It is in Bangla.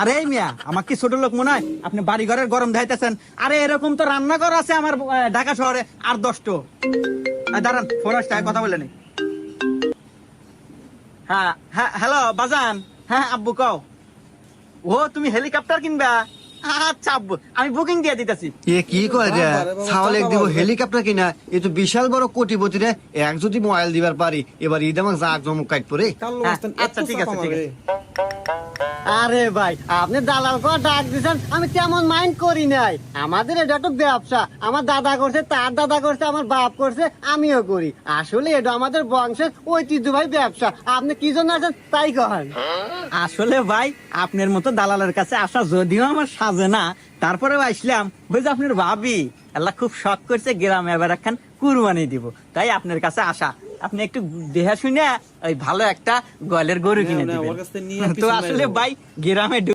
আরে মিয়া আমার কি ছোট লোক মনে হয় আপনি বাড়ি ঘরের গরম ধাইতেছেন? আরে এরকম তো রান্নাঘর আছে আমার ঢাকা শহরে আর 10টো। দাঁড়ান ফোন আসছে কথা বলে নি। হ্যাঁ হ্যাঁ হ্যালো বাজান। হ্যাঁ আব্বু কও। ও তুমি হেলিকপ্টার কিনবা? আচ্ছা আব্বু আমি বুকিং দিয়ে দিতেছি। এ কি কয় রে ছাওয়ালে দিব হেলিকপ্টার কিনা এ তো বিশাল বড় কোটিপতি রে এক যদি মোবাইল দিবার পারি এবার ঈদ আমাকে জাক জমক কাট পরে আচ্ছা ঠিক আছে ঠিক আছে। আরে ভাই আপনি দালাল করে ডাক দিচ্ছেন আমি তেমন মাইন্ড করি নাই। আমাদের এটা তো ব্যবসা, আমার দাদা করছে, তার দাদা করছে, আমার বাপ করছে, আমিও করি। আসলে এটা আমাদের বংশের ঐতিহ্যবাহী ব্যবসা। আপনি কি জন্য আছেন তাই কহেন। আসলে ভাই আপনার মতো দালালের কাছে আসা যদিও আমার সাজে না, তারপরেও আসলাম বুঝে আপনার ভাবি আল্লাহ খুব শখ করছে গ্রামে এবার একখান কুরবানি দিব, তাই আপনার কাছে আসা। আপনি একটু দেহা শুনে ওই ভালো একটা গলের গরু কিনে দিবেন। তো আসলে ভাই গ্রামে